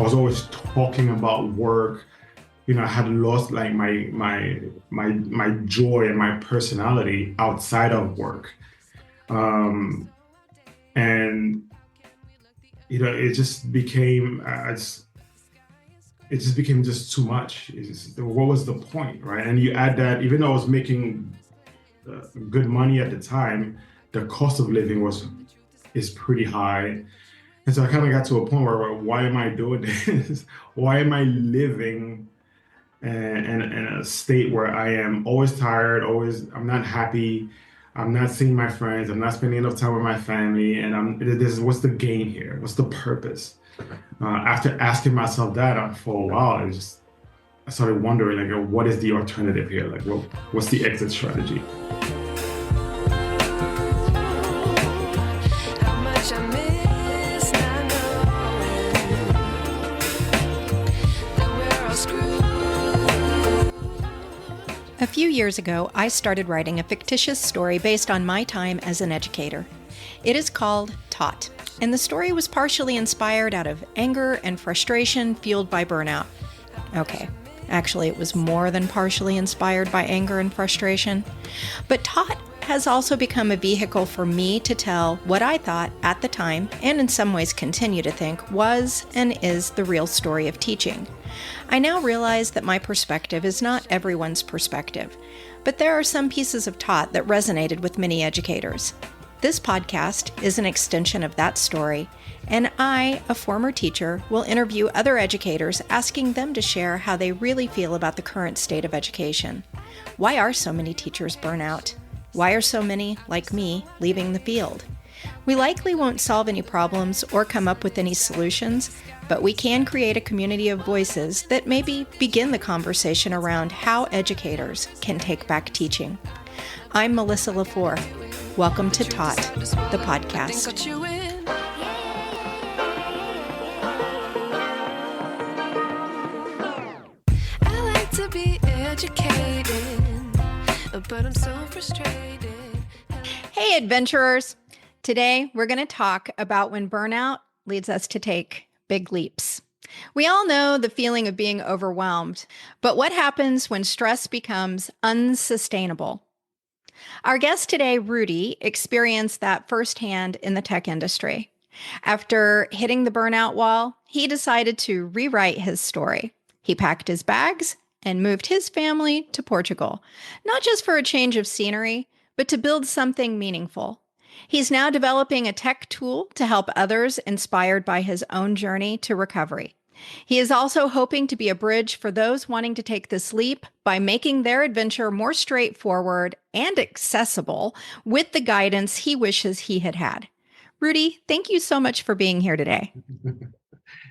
was always talking about work. I had lost like my joy and my personality outside of work. Um, and it just became it just became just too much. What was the point, right? And you add that, even though I was making good money at the time, the cost of living is pretty high. And so I kind of got to a point where, why am I doing this? Why am I living in a state where I am always tired, I'm not happy, I'm not seeing my friends, I'm not spending enough time with my family, and what's the gain here? What's the purpose? After asking myself that for a while, I started wondering, like, what is the alternative here? Like, what's the exit strategy? A few years ago, I started writing a fictitious story based on my time as an educator. It is called Taught, and the story was partially inspired out of anger and frustration fueled by burnout. Okay, actually it was more than partially inspired by anger and frustration. But Taught has also become a vehicle for me to tell what I thought at the time, and in some ways continue to think, was and is the real story of teaching. I now realize that my perspective is not everyone's perspective, but there are some pieces of Taught that resonated with many educators. This podcast is an extension of that story, and I, a former teacher, will interview other educators asking them to share how they really feel about the current state of education. Why are so many teachers burn out? Why are so many, like me, leaving the field? We likely won't solve any problems or come up with any solutions, but we can create a community of voices that maybe begin the conversation around how educators can take back teaching. I'm Melissa LaFleur. Welcome to Taught, the podcast. I like to be educated, but I'm so frustrated. Hey, adventurers. Today, we're going to talk about when burnout leads us to take big leaps. We all know the feeling of being overwhelmed, but what happens when stress becomes unsustainable? Our guest today, Rudy, experienced that firsthand in the tech industry. After hitting the burnout wall, he decided to rewrite his story. He packed his bags and moved his family to Portugal, not just for a change of scenery, but to build something meaningful. He's now developing a tech tool to help others inspired by his own journey to recovery. He is also hoping to be a bridge for those wanting to take this leap by making their adventure more straightforward and accessible with the guidance he wishes he had had. Rudy, thank you so much for being here today.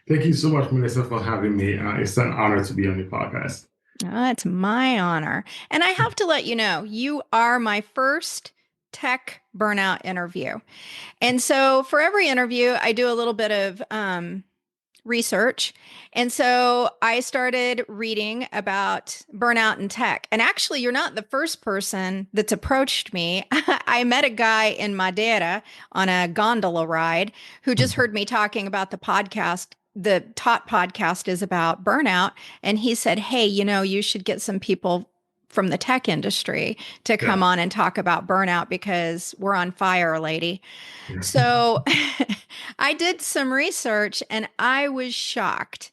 Thank you so much, Melissa, for having me. It's an honor to be on your podcast. It's my honor. And I have to let you know, you are my first tech burnout interview. And so for every interview, I do a little bit of research. And so I started reading about burnout in tech. And actually, you're not the first person that's approached me. I met a guy in Madeira on a gondola ride who just heard me talking about the podcast. The Taught podcast is about burnout. And he said, hey, you should get some people from the tech industry to come on and talk about burnout because we're on fire, lady. Yeah. So I did some research and I was shocked.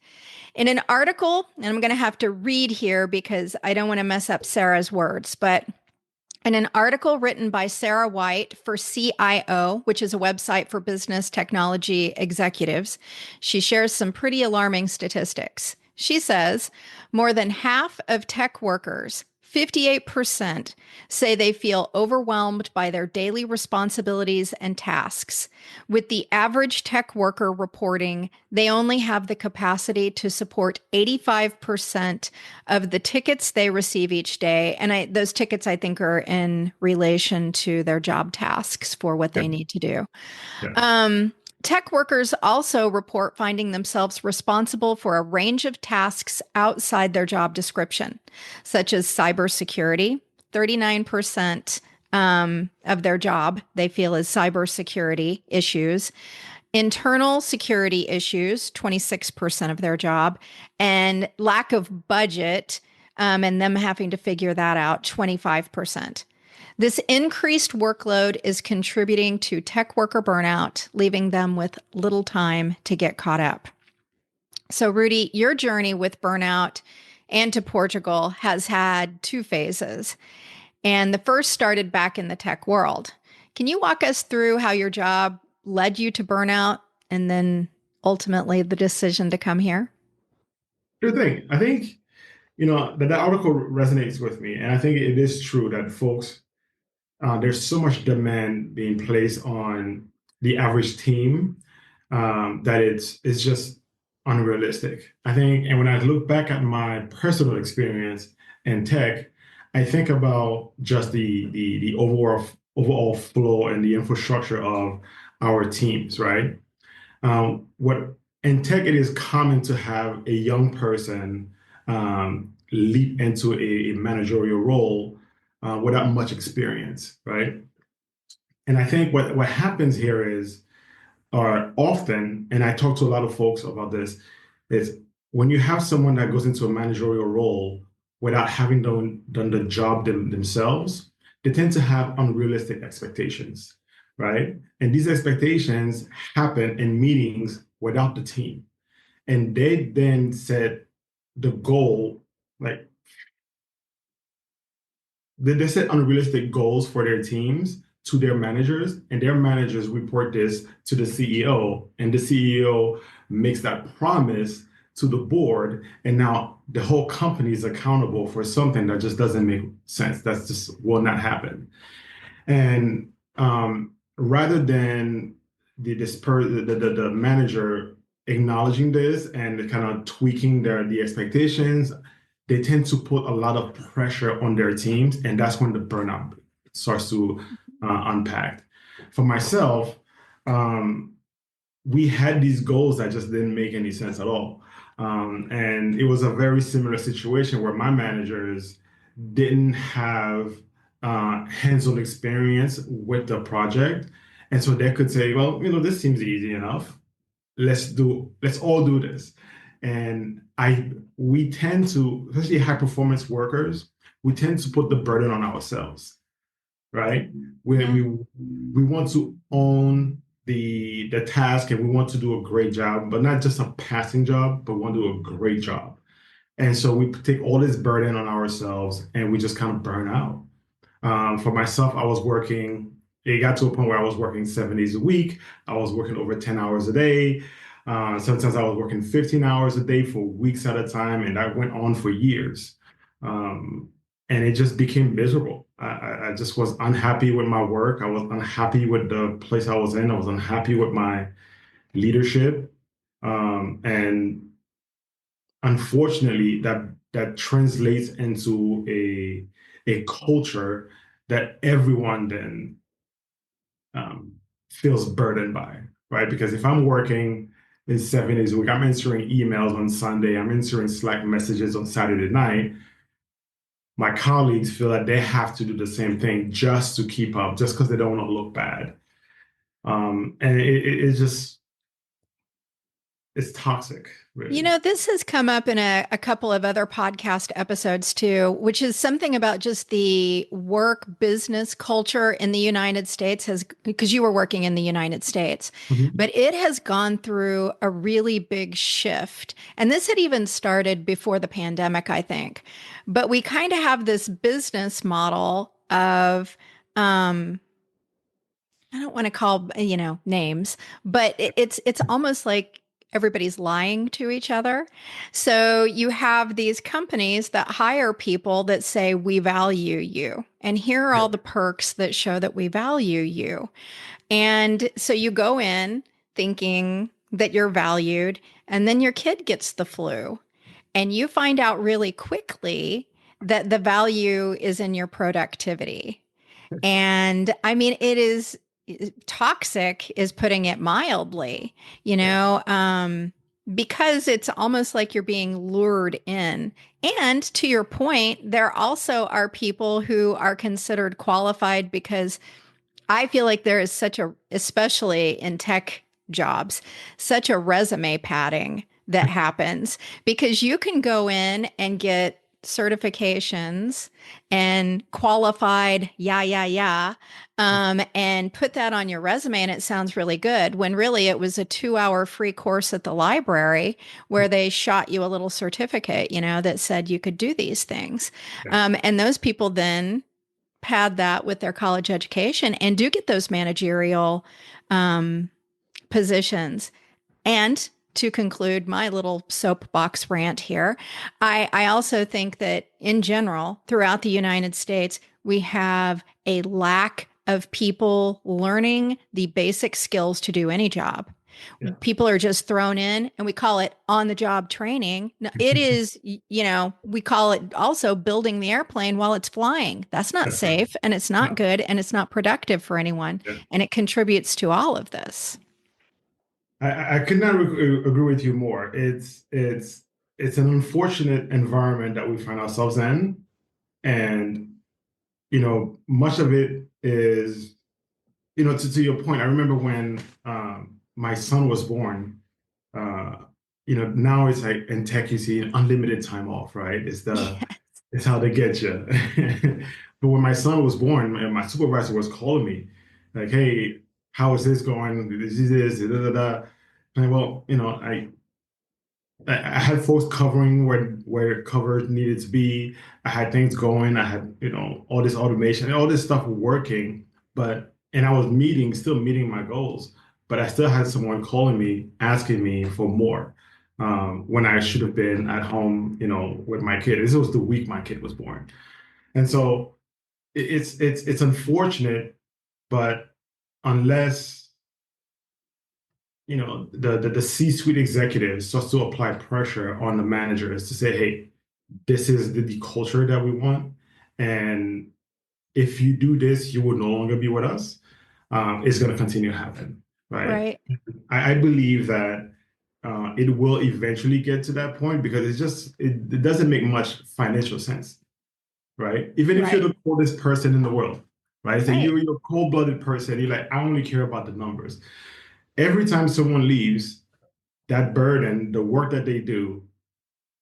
In an article, and I'm going to have to read here because I don't want to mess up Sarah's words, but in an article written by Sarah White for CIO, which is a website for business technology executives, she shares some pretty alarming statistics. She says more than half of tech workers, 58%, say they feel overwhelmed by their daily responsibilities and tasks, with the average tech worker reporting they only have the capacity to support 85% of the tickets they receive each day. And those tickets, I think, are in relation to their job tasks for what they need to do. Yeah. Tech workers also report finding themselves responsible for a range of tasks outside their job description, such as cybersecurity. 39% of their job they feel is cybersecurity issues. internal security issues, 26% of their job, and lack of budget, and them having to figure that out, 25%. This increased workload is contributing to tech worker burnout, leaving them with little time to get caught up. So, Rudy, your journey with burnout and to Portugal has had two phases. And the first started back in the tech world. Can you walk us through how your job led you to burnout and then ultimately the decision to come here? Sure thing. I think, that article resonates with me. And I think it is true that folks, there's so much demand being placed on the average team that it's just unrealistic. I think, and when I look back at my personal experience in tech, I think about just the overall flow and the infrastructure of our teams, right? What in tech, it is common to have a young person leap into a managerial role without much experience, right? And I think what happens here is, or often, and I talk to a lot of folks about this, is when you have someone that goes into a managerial role without having done the job themselves, they tend to have unrealistic expectations, right? And these expectations happen in meetings without the team. And they then set the goal, like they set unrealistic goals for their teams to their managers, and their managers report this to the CEO, and the CEO makes that promise to the board, and now the whole company is accountable for something that just doesn't make sense. That's just will not happen. And rather than the manager acknowledging this and kind of tweaking the expectations, they tend to put a lot of pressure on their teams, and that's when the burnout starts to unpack. For myself, we had these goals that just didn't make any sense at all. And it was a very similar situation where my managers didn't have hands-on experience with the project. And so they could say, well, this seems easy enough. Let's all do this. And we tend to, especially high performance workers, we tend to put the burden on ourselves, right? We want to own the task, and we want to do a great job, but not just a passing job, but we want to do a great job. And so we take all this burden on ourselves, and we just kind of burn out. For myself, it got to a point where I was working 7 days a week. I was working over 10 hours a day. Sometimes I was working 15 hours a day for weeks at a time, and that went on for years. And it just became miserable. I just was unhappy with my work. I was unhappy with the place I was in. I was unhappy with my leadership. And unfortunately, that translates into a culture that everyone then feels burdened by, right? Because if I'm working in 7 days a week, I'm answering emails on Sunday, I'm answering Slack messages on Saturday night, my colleagues feel that they have to do the same thing just to keep up, just because they don't want to look bad. And it's just, it's toxic, really. This has come up in a couple of other podcast episodes too, which is something about just the work business culture in the United States because you were working in the United States, Mhm. but it has gone through a really big shift. And this had even started before the pandemic, I think. But we kind of have this business model of, I don't want to call, names, but it's almost like everybody's lying to each other. So you have these companies that hire people that say, we value you. And here are Yeah. all the perks that show that we value you. And so you go in thinking that you're valued, and then your kid gets the flu. And you find out really quickly that the value is in your productivity. And I mean, it is toxic, is putting it mildly, Yeah. because it's almost like you're being lured in. And to your point, there also are people who are considered qualified because I feel like there is especially in tech jobs, such a resume padding that happens because you can go in and get certifications and qualified, and put that on your resume and it sounds really good when really it was a 2 hour free course at the library where they shot you a little certificate, that said you could do these things. Yeah. And those people then pad that with their college education and do get those managerial um, positions. And to conclude my little soapbox rant here, I also think that in general, throughout the United States, we have a lack of people learning the basic skills to do any job. Yeah. People are just thrown in and we call it on the job training. No, it is, we call it also building the airplane while it's flying. That's not That's right. safe and it's not No. good and it's not productive for anyone. Yeah. And it contributes to all of this. I could not agree with you more. It's an unfortunate environment that we find ourselves in, and much of it is, to your point. I remember when my son was born. Uh, Now it's like in tech, you see unlimited time off, right? It's how they get you. But when my son was born, and my supervisor was calling me, like, "Hey, how is this going? This is this, da da da." And well, I had folks covering where cover needed to be. I had things going. I had all this automation, all this stuff working, and I was still meeting my goals. But I still had someone calling me, asking me for more when I should have been at home, with my kid. This was the week my kid was born, and so it's unfortunate, but unless the C-suite executives starts to apply pressure on the managers to say, hey, this is the culture that we want, and if you do this, you will no longer be with us. It's going to continue to happen, right? Right. I believe that it will eventually get to that point because it doesn't make much financial sense, right? Even if you're Right. the coldest person in the world, right? So Right. you're a cold-blooded person. You're like, I only care about the numbers. Every time someone leaves, that burden, the work that they do,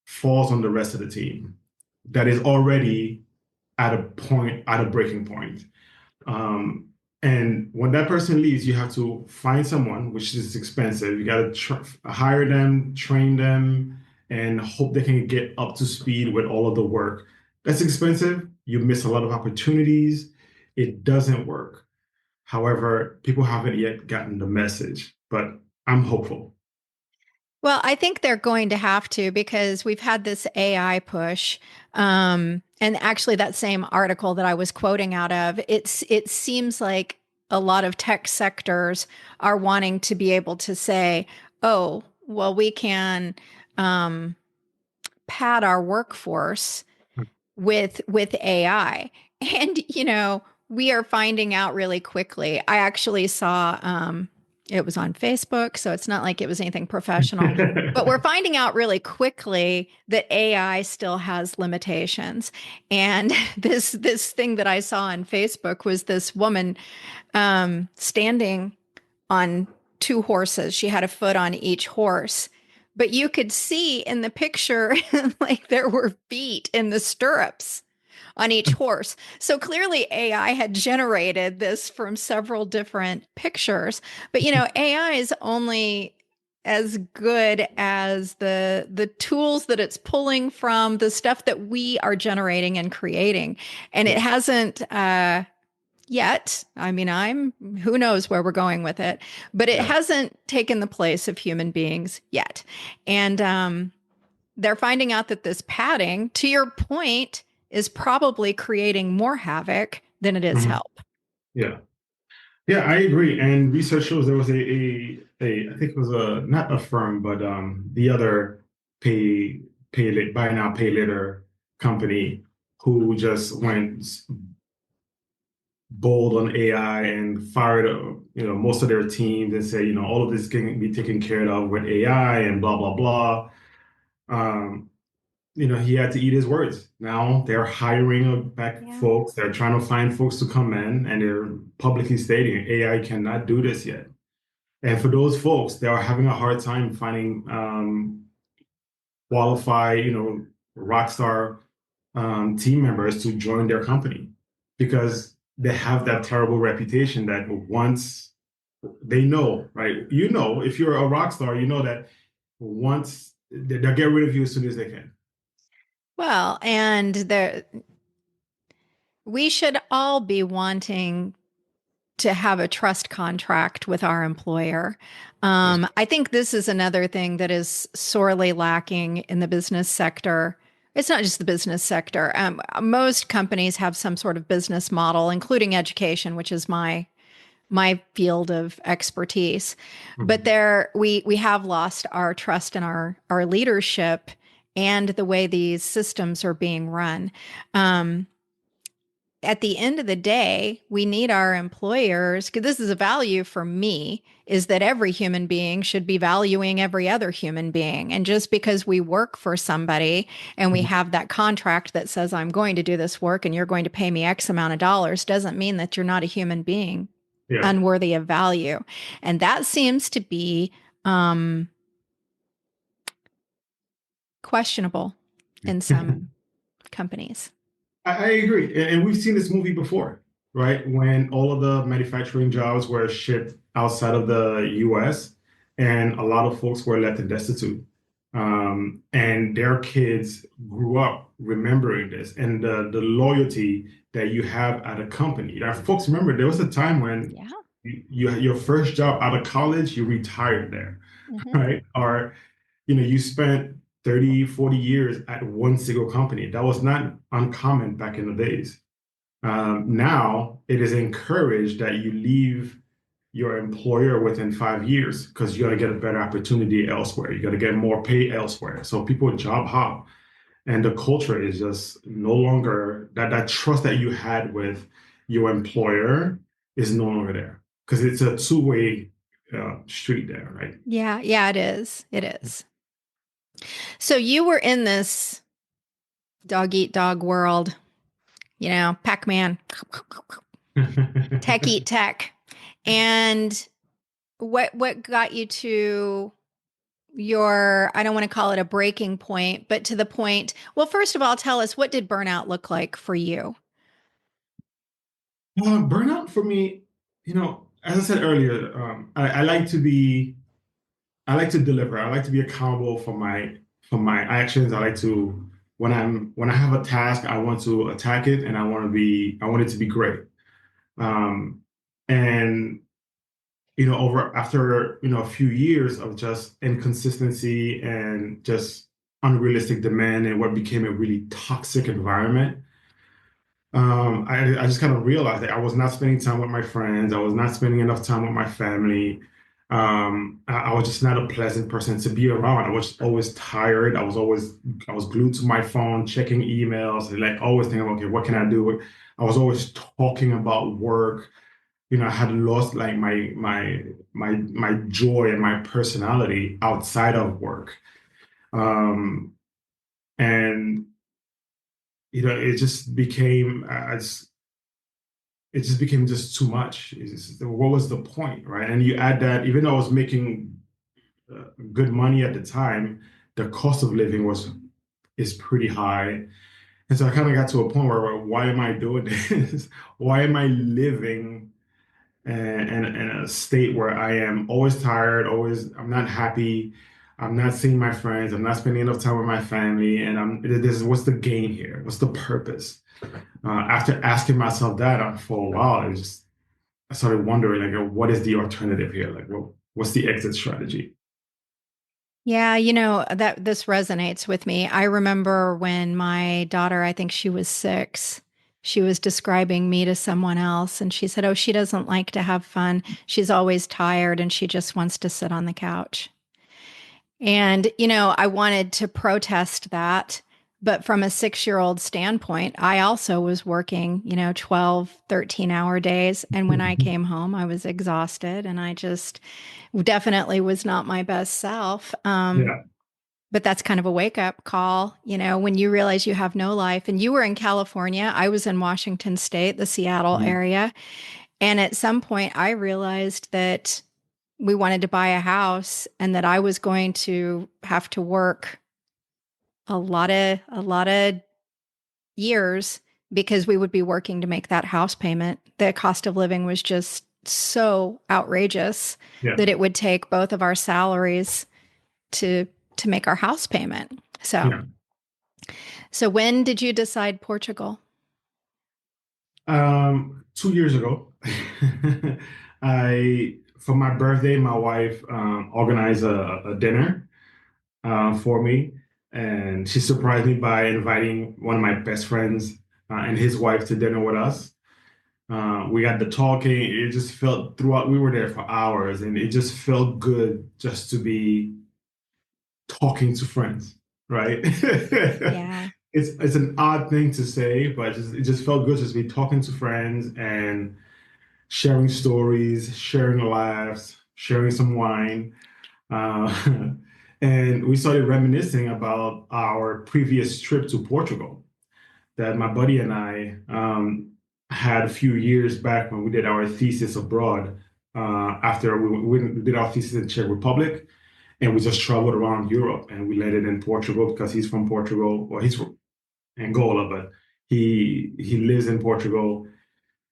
falls on the rest of the team that is already at a breaking point. Um, and when that person leaves, you have to find someone, which is expensive. You got to hire them, train them, and hope they can get up to speed with all of the work. That's expensive. You miss a lot of opportunities. It doesn't work. However, people haven't yet gotten the message, but I'm hopeful. Well, I think they're going to have to because we've had this AI push. And actually, that same article that I was quoting out of, it seems like a lot of tech sectors are wanting to be able to say, oh, well, we can um, pad our workforce with AI. And we are finding out really quickly. I actually saw it was on Facebook, so it's not like it was anything professional. But we're finding out really quickly that AI still has limitations. And this thing that I saw on Facebook was this woman standing on two horses. She had a foot on each horse. But you could see in the picture, like there were feet in the stirrups on each horse. So clearly AI had generated this from several different pictures. But AI is only as good as the tools that it's pulling from the stuff that we are generating and creating. And it Yeah. hasn't yet. I mean, who knows where we're going with it, but it Yeah. hasn't taken the place of human beings yet. And they're finding out that this padding, to your point, is probably creating more havoc than it is Mhm. help. Yeah. Yeah, I agree. And research shows there was I think it was not a firm, but the other buy now, pay later company who just went bold on AI and fired, most of their teams and say, all of this can be taken care of with AI and blah, blah, blah. Um, he had to eat his words. Now they're hiring back Yeah. folks. They're trying to find folks to come in, and they're publicly stating AI cannot do this yet. And for those folks, they are having a hard time finding qualified, rock star team members to join their company because they have that terrible reputation that once they know, right? If you're a rock star, you know that once they'll get rid of you as soon as they can. Well, and we should all be wanting to have a trust contract with our employer. Yes. I think this is another thing that is sorely lacking in the business sector. It's not just the business sector. Most companies have some sort of business model, including education, which is my field of expertise. But Mhm. we have lost our trust in our leadership and the way these systems are being run. Um, at the end of the day, we need our employers, because this is a value for me, is that every human being should be valuing every other human being. And just because we work for somebody and we have that contract that says, I'm going to do this work and you're going to pay me X amount of dollars, doesn't mean that you're not a human being Yeah. unworthy of value. And that seems to be um, questionable in some companies. I agree. And we've seen this movie before, right? When all of the manufacturing jobs were shipped outside of the US and a lot of folks were left destitute. And their kids grew up remembering this and the loyalty that you have at a company. Now, folks, remember, there was a time when Yeah. you had your first job out of college, you retired there, Mhm. right? Or you spent 30, 40 years at one single company. That was not uncommon back in the days. Now it is encouraged that you leave your employer within 5 years because you got to get a better opportunity elsewhere. You got to get more pay elsewhere. So people job hop, and the culture is just no longer that trust that you had with your employer is no longer there because it's a two-way street there, right? Yeah, yeah, it is. It is. So you were in this dog eat dog world, Pac-Man, tech eat tech. And what got you to your, I don't want to call it a breaking point, but to the point, well, first of all, tell us, what did burnout look like for you? Burnout for me, as I said earlier, I like to deliver. I like to be accountable for my actions. I like to when I have a task, I want to attack it, and I want it to be great. Um, and over after a few years of just inconsistency and just unrealistic demand and what became a really toxic environment. I just kind of realized that I was not spending time with my friends. I was not spending enough time with my family. I was just not a pleasant person to be around. I was always tired. I was glued to my phone, checking emails, and like always thinking, okay, what can I do? I was always talking about work. I had lost like my joy and my personality outside of work. Um, and it just became it just became just too much. What was the point, right? And you add that, even though I was making good money at the time, the cost of living is pretty high. And so I kind of got to a point where, why am I doing this? Why am I living in a state where I am always tired, I'm not happy, I'm not seeing my friends, I'm not spending enough time with my family, and what's the gain here? What's the purpose? After asking myself that for a while, I started wondering, like, what is the alternative here? Like, what's the exit strategy? Yeah, that this resonates with me. I remember when my daughter, I think she was 6, she was describing me to someone else, and she said, "Oh, she doesn't like to have fun. She's always tired and she just wants to sit on the couch." And, I wanted to protest that. But from a 6-year-old standpoint, I also was working, 12, 13-hour days. And when I came home, I was exhausted and I just definitely was not my best self. Yeah. But that's kind of a wake up call, when you realize you have no life. And you were in California, I was in Washington State, the Seattle Mhm. area. And at some point, I realized that we wanted to buy a house and that I was going to have to work a lot of years because we would be working to make that house payment. The cost of living was just so outrageous Yeah. that it would take both of our salaries to to make our house payment. So, Yeah. so when did you decide Portugal? 2 years ago, for my birthday, my wife organized a dinner for me, and she surprised me by inviting one of my best friends and his wife to dinner with us. We got the talking. It just felt throughout. We were there for hours, and it just felt good just to be talking to friends, right? Yeah. It's an odd thing to say, but it just felt good just to be talking to friends and sharing stories, sharing laughs, sharing some wine. Uh, and we started reminiscing about our previous trip to Portugal that my buddy and I had a few years back when we did our thesis abroad. After we did our thesis in Czech Republic, and we just traveled around Europe, and we landed in Portugal because he's from Portugal. Well, he's from Angola, but he lives in Portugal,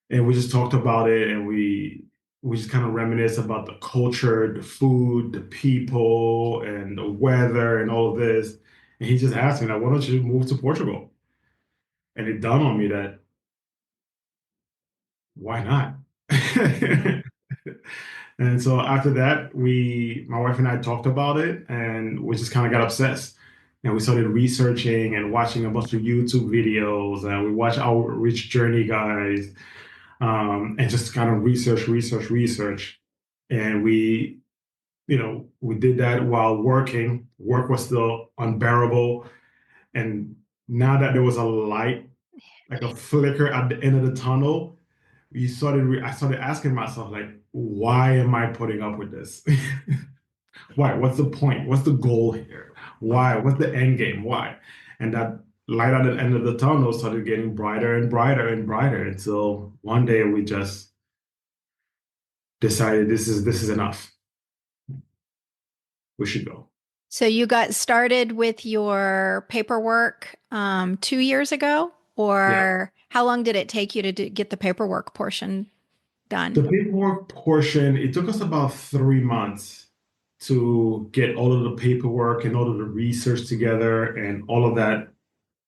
and we just talked about it, and we just kind of reminisce about the culture, the food, the people, and the weather, and all of this. And he just asked me, like, why don't you move to Portugal? And it dawned on me that why not? Yeah. And so after that, my wife and I talked about it, and we just kind of got obsessed. And we started researching and watching a bunch of YouTube videos, and we watched our Rich Journey guys, and just kind of research. And we did that while working. Work was still unbearable. And now that there was a light, like a flicker at the end of the tunnel, I started asking myself, like, why am I putting up with this? Why? What's the point? What's the goal here? Why? What's the end game? Why? And that light at the end of the tunnel started getting brighter and brighter and brighter until one day we just decided this is enough. We should go. So you got started with your paperwork 2 years ago, Yeah. or how long did it take you to get the paperwork portion The done? paperwork portion, it took us about 3 months to get all of the paperwork and all of the research together and all of that,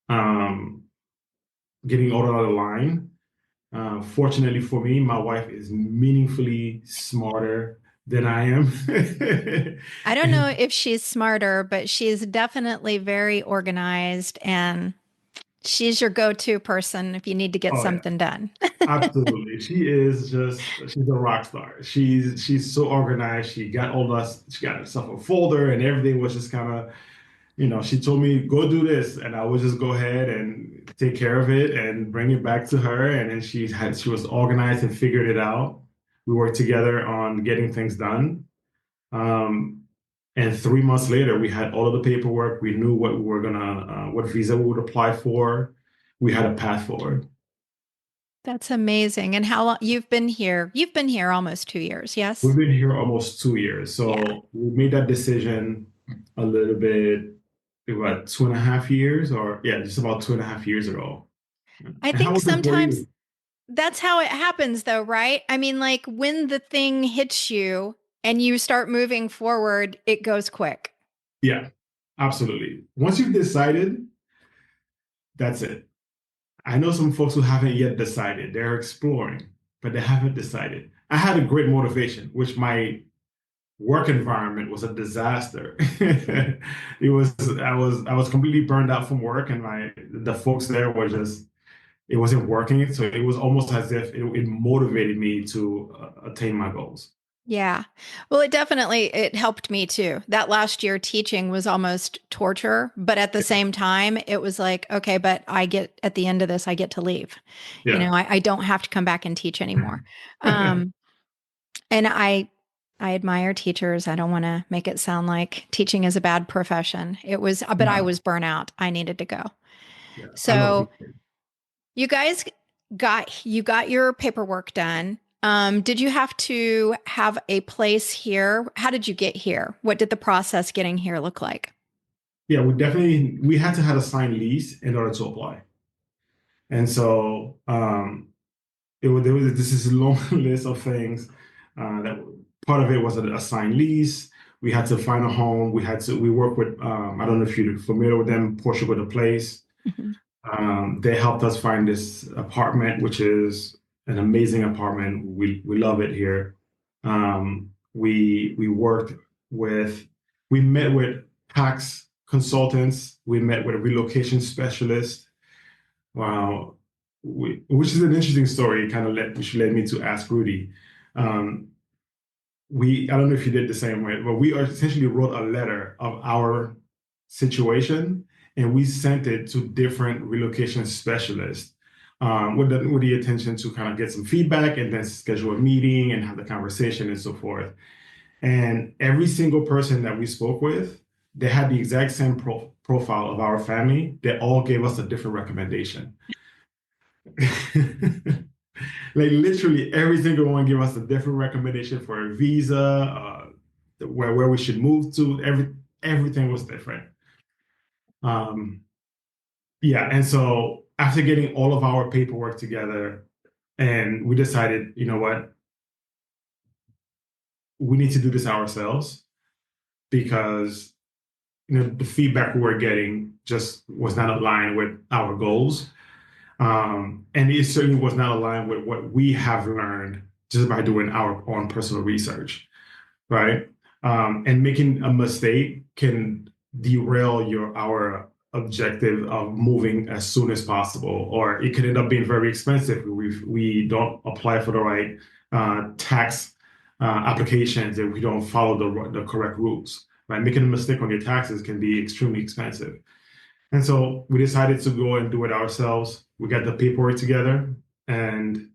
um, getting all of that aligned. Fortunately for me, my wife is meaningfully smarter than I am. I don't know And if she's smarter, but she's definitely very organized and she's your go-to person if you need to get oh yeah, something done. absolutely. She's a rock star. She's so organized. She got herself a folder and everything was just kind of, she told me, go do this. And I would just go ahead and take care of it and bring it back to her. And then she was organized and figured it out. We worked together on getting things done. Um, and 3 months later, we had all of the paperwork. We knew what visa we would apply for. We had a path forward. That's amazing. And how long you've been here? You've been here almost 2 years, We've yes? been here almost 2 years. Yeah. So we made that decision a little bit, about 2.5 years, or yeah, just about 2.5 years ago. I And how think was it for sometimes you? that's how it happens though, right? I mean, like when the thing hits you and you start moving forward, it goes quick. Yeah, absolutely. Once you've decided, that's it. I know some folks who haven't yet decided. They're exploring, but they haven't decided. I had a great motivation, which my work environment was a disaster. I was completely burned out from work, and the folks there were just it wasn't working. So it was almost as if it motivated me to attain my goals. Yeah. Well, it helped me too. That last year teaching was almost torture, but at the same time, it was like, okay, but at the end of this, I get to leave. Yeah. I don't have to come back and teach anymore. Um, and I admire teachers. I don't want to make it sound like teaching is a bad profession. But I No. was burnout. I needed to go. Yeah. I love So teaching. you guys you got your paperwork done. Did you have to have a place here? How did you get here? What did the process getting here look like? Yeah, we had to have a signed lease in order to apply. And so there was this is a long list of things that part of it was a signed lease. We had to find a home. We work with I don't know if you're familiar with them, Portugal the place. Mhm. They helped us find this apartment, which is an amazing apartment. We love it here. We worked with we met with tax consultants. We met with a relocation specialist. Wow, which is an interesting story. It kind of which led me to ask Rudy. Um, I don't know if you did the same way, but we essentially wrote a letter of our situation and we sent it to different relocation specialists with the intention to kind of get some feedback and then schedule a meeting and have the conversation and so forth. And every single person that we spoke with, they had the exact same profile of our family. They all gave us a different recommendation. Like literally every single one gave us a different recommendation for a visa, where we should move to. Everything was different. Um, yeah, and so after getting all of our paperwork together, and we decided, you know what, we need to do this ourselves because the feedback we were getting just was not aligned with our goals. And it certainly was not aligned with what we have learned just by doing our own personal research, right? And making a mistake can derail our objective of moving as soon as possible, or it could end up being very expensive if we don't apply for the right tax applications and we don't follow the correct rules, right? Making a mistake on your taxes can be extremely expensive. And so we decided to go and do it ourselves. We got the paperwork together and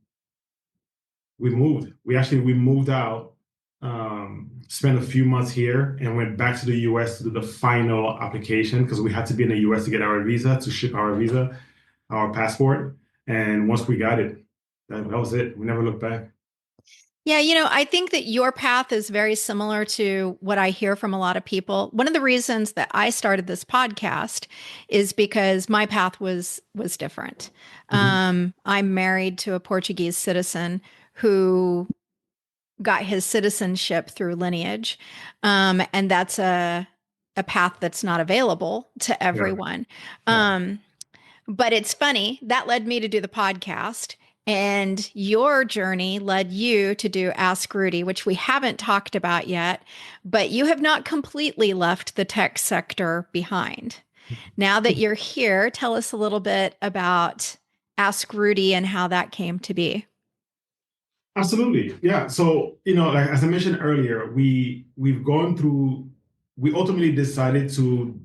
we moved. We moved out, spent a few months here, and went back to the US to do the final application because we had to be in the US to get our visa, to ship our visa, our passport. And once we got it, that was it. We never looked back. Yeah, I think that your path is very similar to what I hear from a lot of people. One of the reasons that I started this podcast is because my path was different. Mhm. I'm married to a Portuguese citizen who got his citizenship through lineage, and that's a path that's not available to Yeah, everyone. yeah. Um, but it's funny that led me to do the podcast. And your journey led you to do Ask Rudy, which we haven't talked about yet, but you have not completely left the tech sector behind. Now that you're here, tell us a little bit about Ask Rudy and how that came to be. Absolutely. Yeah. So, like as I mentioned earlier, we've gone through, we ultimately decided to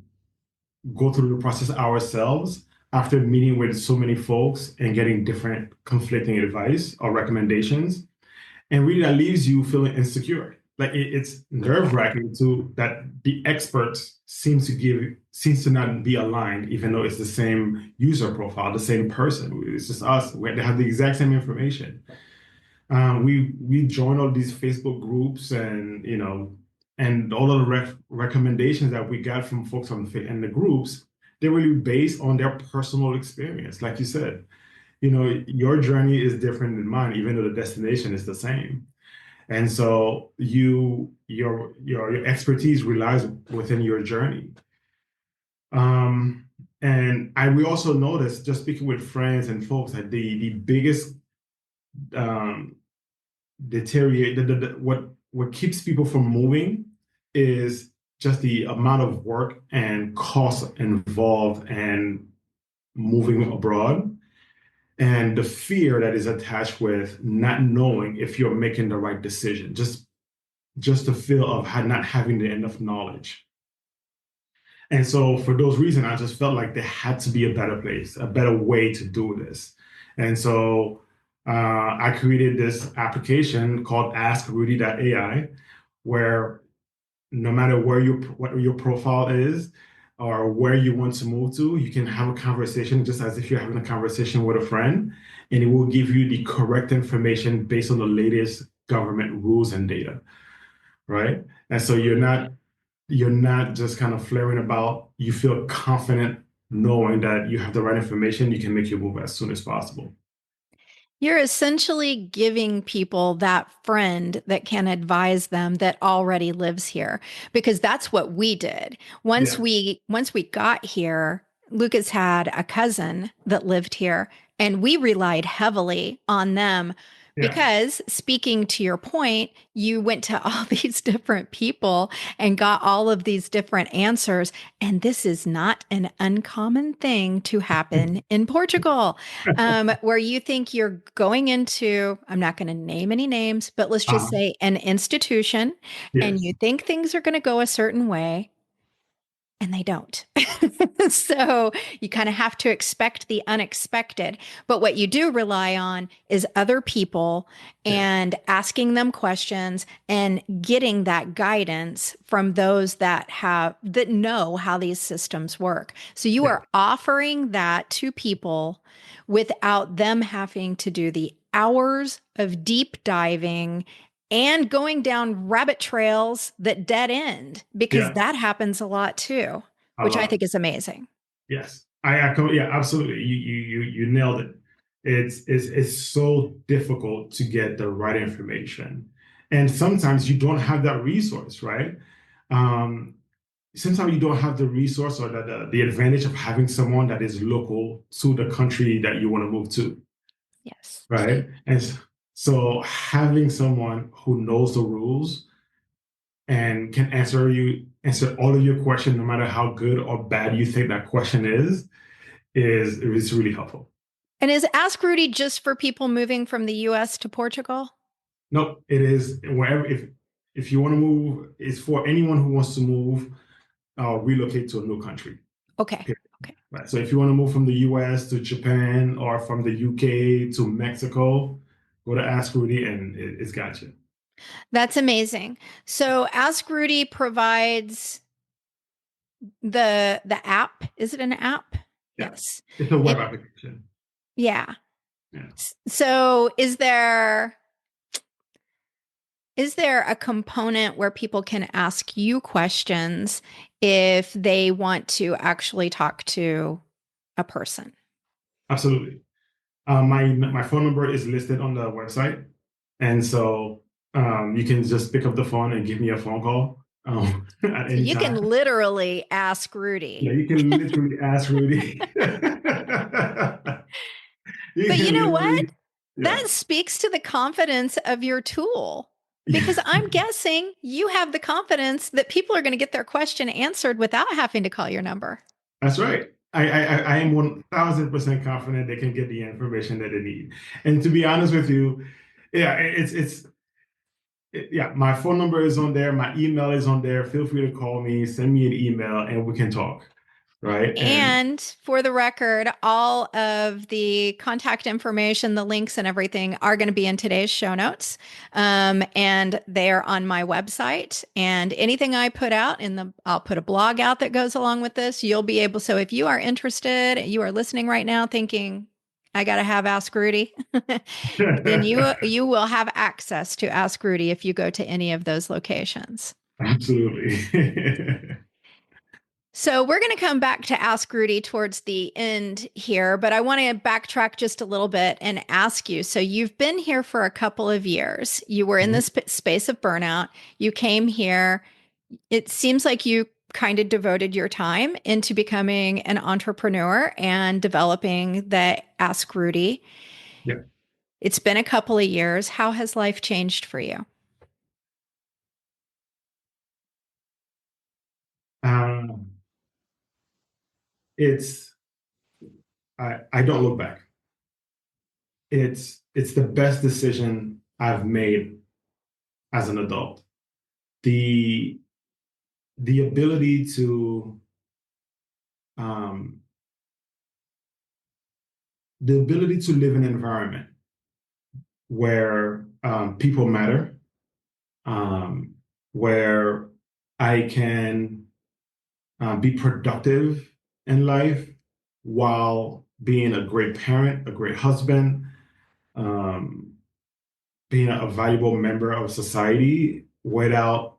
go through the process ourselves after meeting with so many folks and getting different conflicting advice or recommendations. And really that leaves you feeling insecure. Like it's nerve-wracking to that the experts seems to not be aligned, even though it's the same user profile, the same person. It's just us. They have the exact same information. We joined all these Facebook groups and all of the recommendations that we got from folks in the groups, they're really based on their personal experience. Like you said, your journey is different than mine, even though the destination is the same. And so your expertise relies within your journey. We also noticed, just speaking with friends and folks, that the biggest um, deteriorate what keeps people from moving is just the amount of work and cost involved and moving abroad and the fear that is attached with not knowing if you're making the right decision, just the feel of not having the enough knowledge. And so for those reasons, I just felt like there had to be a better place, a better way to do this. And so I created this application called AskRudy.ai, where no matter what your profile is, or where you want to move to, you can have a conversation just as if you're having a conversation with a friend, and it will give you the correct information based on the latest government rules and data, right? And so you're not just kind of flaring about. You feel confident knowing that you have the right information. You can make your move as soon as possible. You're essentially giving people that friend that can advise them that already lives here because that's what we did. Once Yeah, we got here, Lucas had a cousin that lived here and we relied heavily on them yeah, because speaking to your point, you went to all these different people and got all of these different answers and this is not an uncommon thing to happen in Portugal where you think you're going into, I'm not going to name any names, but let's just uh, say an institution, and yes, you think things are going to go a certain way, and they don't. So you kind of have to expect the unexpected. But what you do rely on is other people yeah, and asking them questions and getting that guidance from those that know how these systems work. So you yeah, are offering that to people without them having to do the hours of deep diving and going down rabbit trails that dead end because yeah, that happens a lot too, a which I lot. think is amazing. Yes, yeah, absolutely. You nailed it. It's so difficult to get the right information, and sometimes you don't have that resource, right? Um, Sometimes you don't have the resource or the advantage of having someone that is local to the country that you want to move to, Yes. right? And so having someone who knows the rules and can answer all of your questions, no matter how good or bad you think that question is really helpful. And is Ask Rudy just for people moving from the US to Portugal? No, it is wherever if you want to move, it's for anyone who wants to move relocate to a new country. Okay. Period. Okay. Right. So if you want to move from the US to Japan or from the UK to Mexico, go to Ask Rudy and it's got you. That's amazing. So Ask Rudy provides the app. Is it an app? Yeah. Yes. It's a web And application. yeah. Yeah. So is there a component where people can ask you questions if they want to actually talk to a person? Absolutely. My phone number is listed on the website. And so you can just pick up the phone and give me a phone call at So any you can time. literally ask Yeah, Rudy. you can literally ask Rudy. You But you can know what? literally, yeah, That speaks to the confidence of your tool. Because I'm guessing you have the confidence that people are going to get their question answered without having to call your number. that's right. I am 1000% confident they can get the information that they need. And to be honest with you, yeah, yeah, my phone number is on there, my email is on there. Feel free to call me, send me an email, and we can talk. Right. And And for the record, all of the contact information, the links, and everything are going to be in today's show notes. And they're on my website. And anything I put out I'll put a blog out that goes along with this. You'll be able. So if you are interested, you are listening right now, thinking, I got to have Ask Rudy, then you will have access to Ask Rudy if you go to any of those locations. absolutely. So we're going to come back to Ask Rudy towards the end here, but I want to backtrack just a little bit and ask you. So you've been here for a couple of years. You were in Mhm. this space of burnout. You came here. It seems like you kind of devoted your time into becoming an entrepreneur and developing the Ask Rudy. Yeah. It's been a couple of years. How has life changed for you? Um, it's I don't look back. It's the best decision I've made as an adult. The the ability to um, the ability to live in an environment where people matter, um, where I can be productive in life while being a great parent, a great husband, um, being a valuable member of society without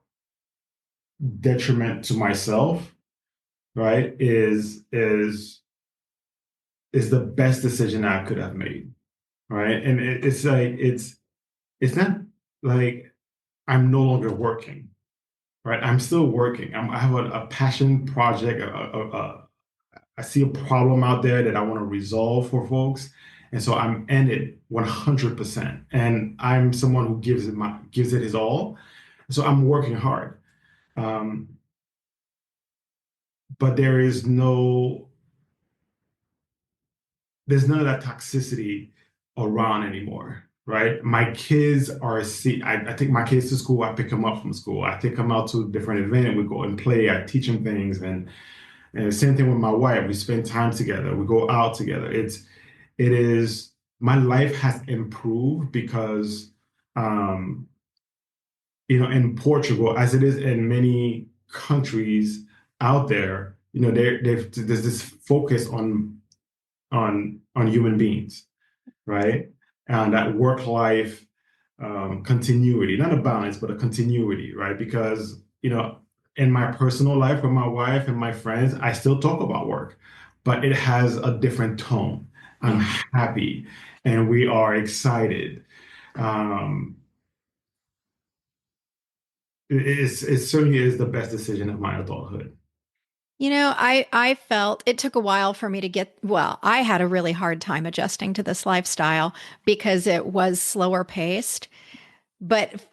detriment to myself, right? Is the best decision I could have made, right? And it's like it's not like I'm no longer working, right? I'm still working. I have a passion project. I see a problem out there that I want to resolve for folks, and so I'm in it 100%. And I'm someone who gives it his all. So I'm working hard, um, but there's none of that toxicity around anymore, right? My kids are see. I take my kids to school. I pick them up from school. I take them out to different events. We go and play. I teach them things, and the same thing with my wife. We spend time together. We go out together. It is my life has improved because, um, in Portugal, as it is in many countries out there, there's this focus on human beings, right? And that work life continuity, not a balance, but a continuity, right? Because, in my personal life with my wife and my friends, I still talk about work, but it has a different tone. I'm Yeah. happy and we are excited. Um, it certainly is the best decision of my adulthood. I felt it took a while for me to well, I had a really hard time adjusting to this lifestyle because it was slower paced. But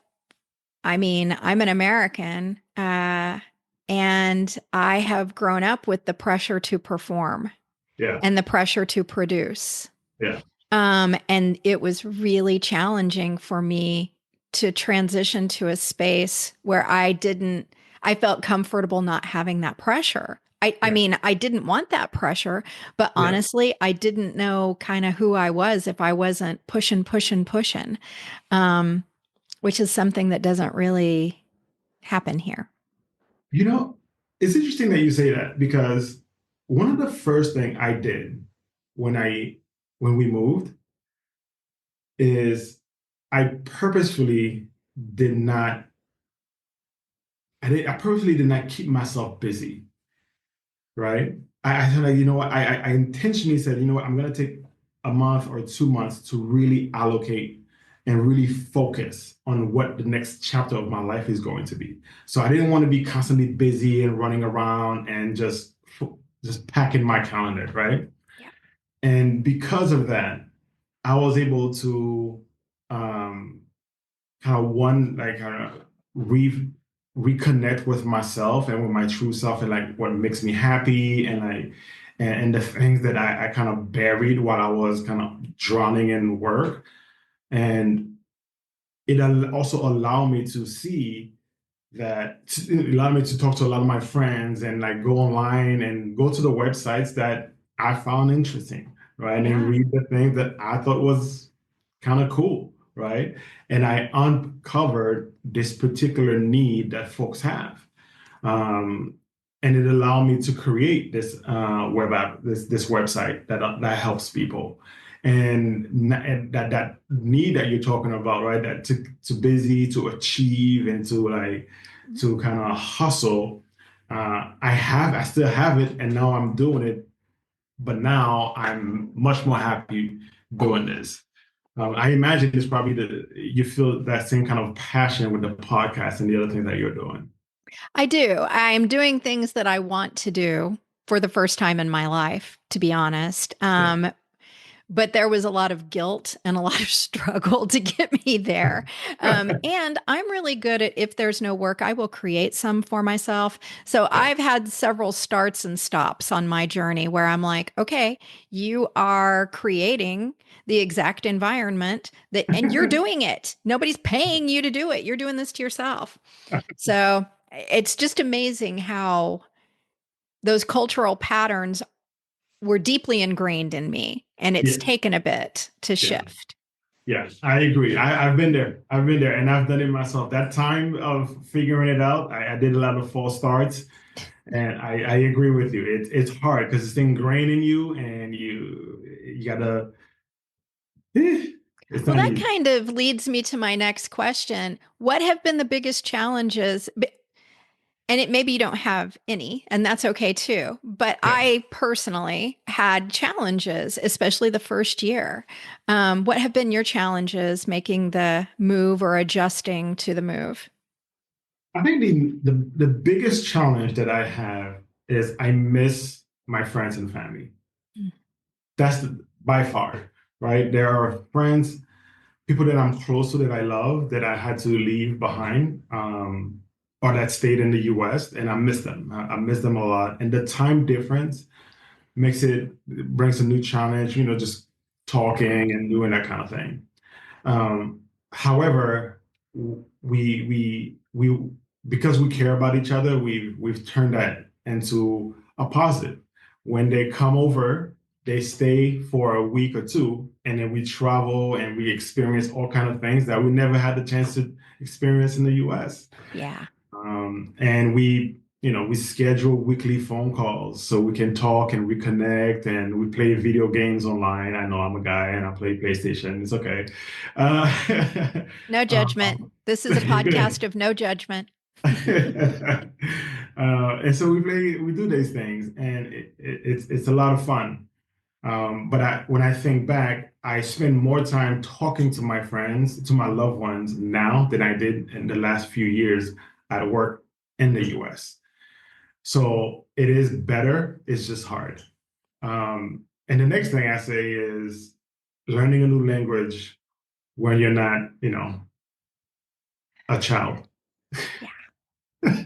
I mean, I'm an American, and I have grown up with the pressure to perform Yeah, and the pressure to produce. yeah, And it was really challenging for me to transition to a space where I felt comfortable not having that pressure. I yeah, mean, I didn't want that pressure, but yeah. honestly, I didn't know kind of who I was if I wasn't pushing, pushing, pushing, um, which is something that doesn't really happen here. You know, it's interesting that you say that because one of the first thing I did when I when we moved is I purposefully did not I purposely did not keep myself busy, right? I said, like, you know what? I intentionally said, you know what? I'm going to take a month or 2 months to really allocate and really focus on what the next chapter of my life is going to be. So I didn't want to be constantly busy and running around and just packing my calendar, right? Yeah. And because of that, I was able to um, kind of kind of reconnect with myself and with my true self and like what makes me happy and and the things that I kind of buried while I was kind of drowning in work. And it also allowed me to see that it allowed me to talk to a lot of my friends and like go online and go to the websites that I found interesting, right? And Yeah. read the things that I thought was kind of cool, right? And I uncovered this particular need that folks have. Um, and it allowed me to create this web app, this website that helps people. And that need that you're talking about, right? That to busy, to achieve, and to kind of hustle. I still have it, and now I'm doing it. But now I'm much more happy doing this. I imagine it's probably you feel that same kind of passion with the podcast and the other things that you're doing. I do. I'm doing things that I want to do for the first time in my life, to be honest. Yeah. But there was a lot of guilt and a lot of struggle to get me there. And I'm really good at if there's no work, I will create some for myself. So Yeah. I've had several starts and stops on my journey where I'm like, okay, you are creating the exact environment and you're doing it. Nobody's paying you to do it. You're doing this to yourself. So it's just amazing how those cultural patterns were deeply ingrained in me, and it's Yeah. taken a bit to Yeah. shift. Yeah. I agree. I've been there. I've been there and I've done it myself. That time of figuring it out, I did a lot of false starts And I agree with you. It's hard because it's ingrained in you, and you gotta. It's Well, not that easy. kind of leads me to my next question. What have been the biggest challenges? And it maybe you don't have any, and that's okay too. But Yeah. I personally had challenges, especially the first year. What have been your challenges making the move or adjusting to the move? I think the biggest challenge that I have is I miss my friends and family. That's by far, right? There are friends, people that I'm close to that I love that I had to leave behind, or that stayed in the US, and I miss them. I miss them a lot. And the time difference brings a new challenge, just talking and doing that kind of thing. However, we because we care about each other, we've turned that into a positive. When they come over, they stay for a week or two, and then we travel and we experience all kind of things that we never had the chance to experience in the US. Yeah. And we schedule weekly phone calls so we can talk and reconnect, and we play video games online. I know I'm a guy and I play PlayStation. It's okay. Uh, No judgment. um, This is a podcast of no judgment. and so we do these things, and it's a lot of fun. But when I think back, I spend more time talking to my friends, to my loved ones now than I did in the last few years at work in the US. So it is better. It's just hard. And the next thing I say is learning a new language when you're not, a child. Yeah.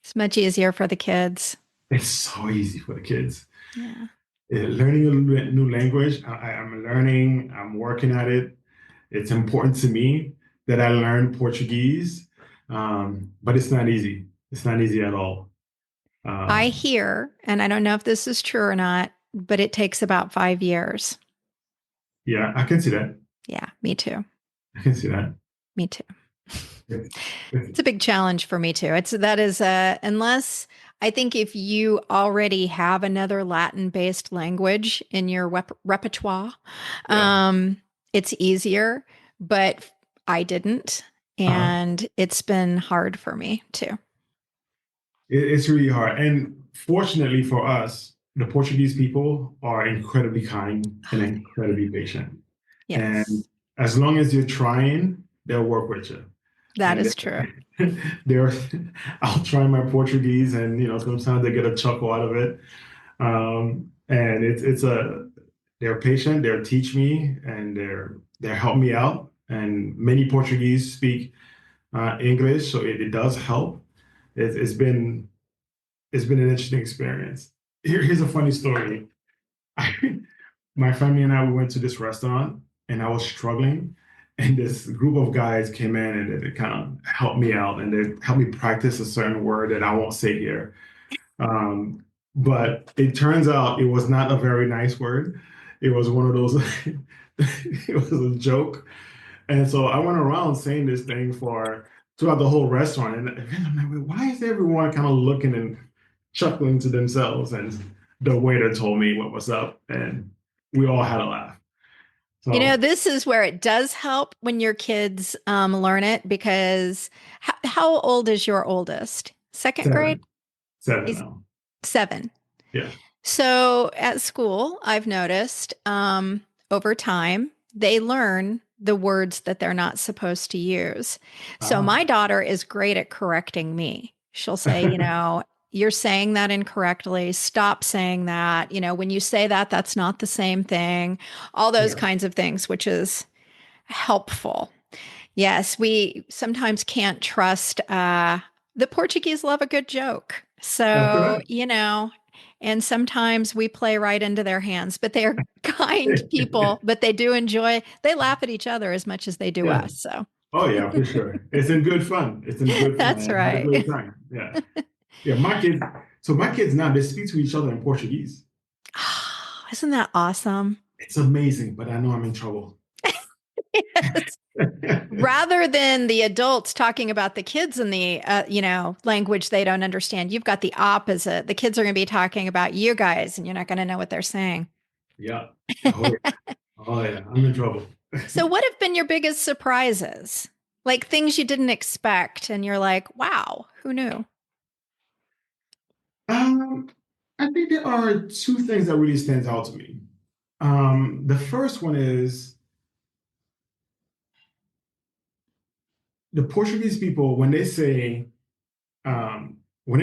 It's much easier for the kids. It's so easy for the kids. Yeah. Learning a new language, I'm learning, I'm working at it. It's important to me that I learn Portuguese, but it's not easy. It's not easy at all. I Um, hear, and I don't know if this is true or not, but it takes about 5 years. yeah, I can see that. Yeah, me too. I can see that. Me too. It's, It's a big challenge for me too. It's that is unless I think if you already have another Latin-based language in your repertoire, yeah. um, it's easier. But I didn't, Uh-huh. and it's been hard for me too. It's really hard. And fortunately for us, the Portuguese people are incredibly kind and incredibly patient. And Yes, as long as you're trying, they'll work with you. that And is true. they're, I'll try my Portuguese, and sometimes they get a chuckle out of it. And they're patient, they'll teach me, and they're help me out. And many Portuguese speak English, so it does help. It's been an interesting experience. Here's a funny story. My family and I, we went to this restaurant, and I was struggling, and this group of guys came in, and they kind of helped me out, and they helped me practice a certain word that I won't say here. Um, but it turns out it was not a very nice word. It was one of those, it was a joke. And so I went around saying this thing for throughout the whole restaurant. And I'm like, "Wait, why is everyone kind of looking and chuckling to themselves?" And the waiter told me what was up, and we all had a laugh. You know, So this is where it does help when your kids learn it because how old is your oldest? Second grade? seven, seven He's now. 7. Yeah. So at school, I've noticed over time, they learn the words that they're not supposed to use. So my Ah. daughter is great at correcting me. She'll say, you're saying that incorrectly. Stop saying that. When you say that, that's not the same thing. All those Yeah. kinds of things, which is helpful. Yes, we sometimes can't trust. The Portuguese love a good joke. That's So, correct. and sometimes we play right into their hands, but they are kind people, but they do enjoy, they laugh at each other as much as they do Yeah. us. So Oh yeah, for sure. It's in good fun. It's in good fun. that's I had a right. great time. Yeah. Yeah. My kids now, they speak to each other in Portuguese. Isn't that awesome? It's amazing, but I know I'm in trouble. Yes. Rather than the adults talking about the kids in the language they don't understand, you've got the opposite. The kids are going to be talking about you guys, and you're not going to know what they're saying. Yeah. Oh yeah. Oh yeah. I'm in trouble. So, what have been your biggest surprises? Like things you didn't expect, and you're like, wow, who knew? Um, I think there are two things that really stands out to me. The first one is the Portuguese people, when they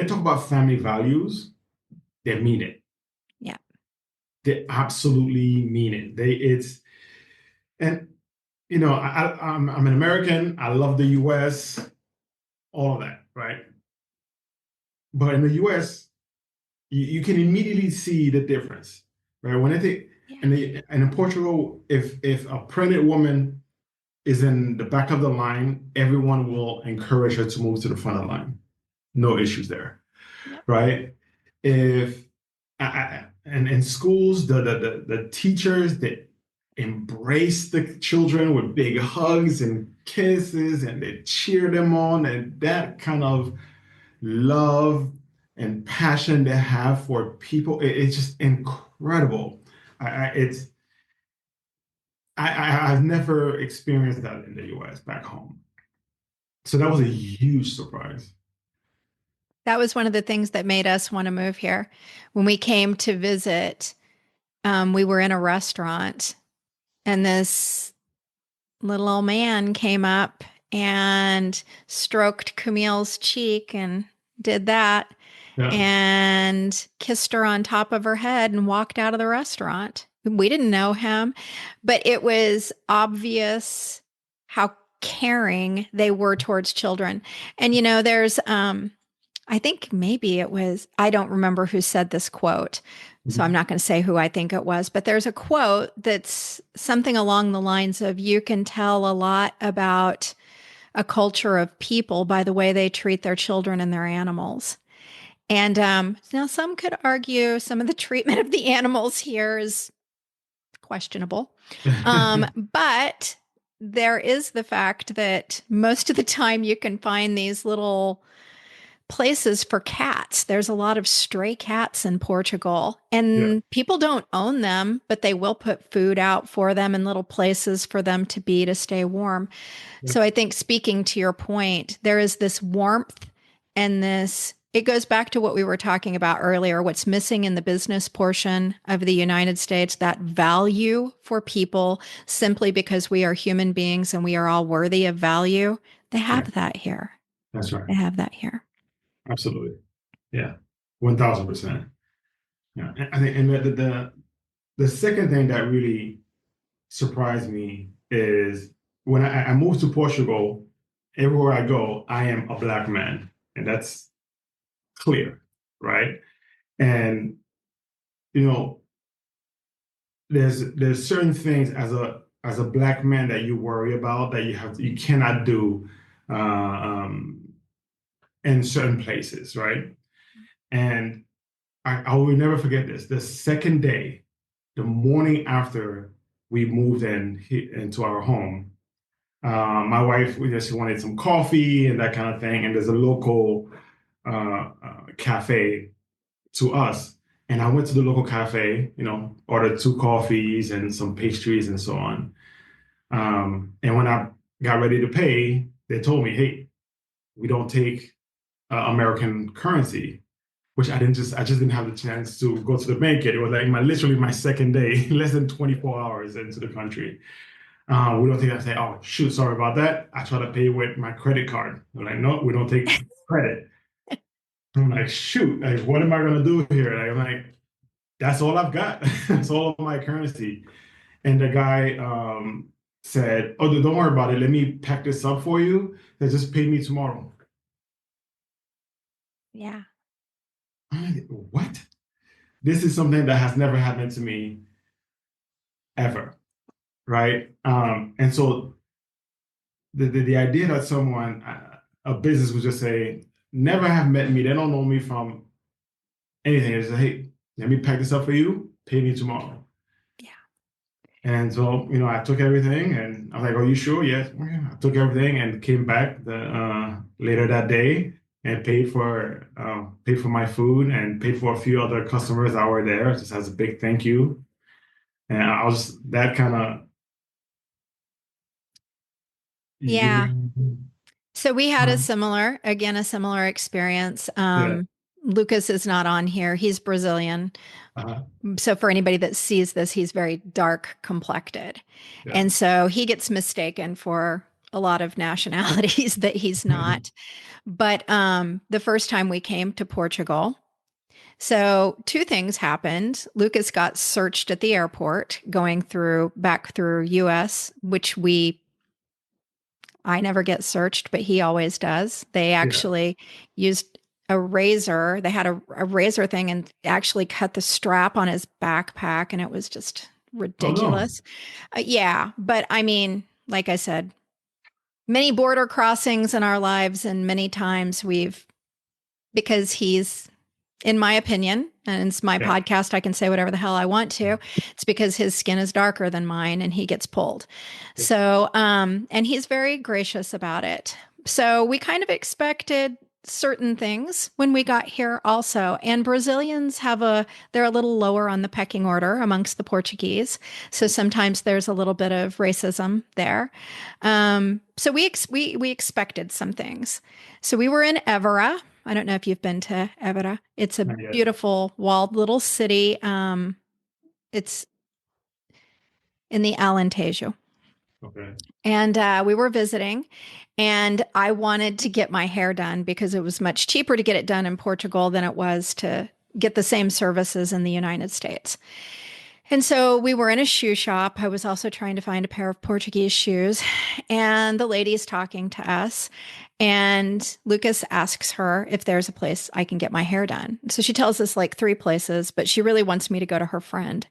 talk about family values, they mean it. Yeah. They absolutely mean it. And I'm an American. I love the US, all of that, right? But in the US, you can immediately see the difference, right? When I think, Yeah. and in Portugal, if a pregnant woman is in the back of the line, everyone will encourage her to move to the front of the line. No issues there, Yep. right? If and in schools, the teachers that embrace the children with big hugs and kisses, and they cheer them on, and that kind of love and passion they have for people, it's just incredible. It's I've never experienced that in the US back home. So that was a huge surprise. That was one of the things that made us want to move here. When we came to visit, we were in a restaurant, and this little old man came up and stroked Camille's cheek and did that Yeah, and kissed her on top of her head and walked out of the restaurant. We didn't know him, but it was obvious how caring they were towards children. And there's I think maybe it was, I don't remember who said this quote. So I'm mhm, not going to say who I think it was, but there's a quote that's something along the lines of you can tell a lot about a culture of people by the way they treat their children and their animals. And now some could argue some of the treatment of the animals here is questionable. But there is the fact that most of the time you can find these little places for cats. There's a lot of stray cats in Portugal, yeah, and people don't own them, but they will put food out for them and little places for them to be to stay warm. yeah, So I think speaking to your point, there is this warmth and this. It goes back to what we were talking about earlier. What's missing in the business portion of the United States, that value for people simply because we are human beings and we are all worthy of value. They yeah. have that here. That's right. They have that here. Absolutely. Yeah. 1000%. Yeah. And I think, and the second thing that really surprised me is when I moved to Portugal, everywhere I go, I am a black man, and that's clear, right? And you know, there's certain things as a black man that you worry about that you cannot do um, in certain places, right? And I will never forget this. The second day, the morning after we moved into our home, my wife, she wanted some coffee and that kind of thing. And there's a local cafe to us. And I went to the local cafe, ordered two coffees and some pastries and so on. And when I got ready to pay, they told me, hey, we don't take American currency, which I just didn't have the chance to go to the bank yet. It was like literally my second day, less than 24 hours into the country. We don't take that. I say, oh, shoot, sorry about that. I try to pay with my credit card. They're like, no, we don't take credit. I'm like, shoot, like, what am I going to do here? Like, I'm like, that's all I've got. That's all of my currency. And the guy said, oh, don't worry about it. Let me pack this up for you. They just pay me tomorrow. Yeah. I'm like, what? This is something that has never happened to me ever, right? And so the idea that a business would just say, never have met me, they don't know me from anything. They say, hey, let me pack this up for you, pay me tomorrow. Yeah. And so, I took everything and I was like, "Are you sure?" Yes. Okay. I took everything and came back later that day and paid for my food and paid for a few other customers that were there, just as a big thank you. And I was that kind of, Yeah. you, So we had um, a similar experience. yeah, Lucas is not on here. He's Brazilian. uh, So for anybody that sees this, he's very dark complected. yeah, And so he gets mistaken for a lot of nationalities that he's not. But the first time we came to Portugal, so two things happened. Lucas got searched at the airport going through back through US, which I never get searched, but he always does. They yeah. actually used a razor. They had a razor thing and actually cut the strap on his backpack, and it was just Oh no, ridiculous. Yeah, but I mean, like I said, many border crossings in our lives, and many times because he's, in my opinion, and it's my yeah, podcast, I can say whatever the hell I want to. It's because his skin is darker than mine and he gets pulled. yeah. So, and he's very gracious about it. So we kind of expected certain things when we got here also. And Brazilians they're a little lower on the pecking order amongst the Portuguese. So sometimes there's a little bit of racism there. So we expected some things. So we were in Evora. I don't know if you've been to Evora. It's a Not yet. beautiful walled little city. It's in the Alentejo. Okay. And we were visiting, and I wanted to get my hair done because it was much cheaper to get it done in Portugal than it was to get the same services in the United States. And so we were in a shoe shop. I was also trying to find a pair of Portuguese shoes, and the lady's talking to us. And Lucas asks her if there's a place I can get my hair done. So she tells us like three places, but she really wants me to go to her friend.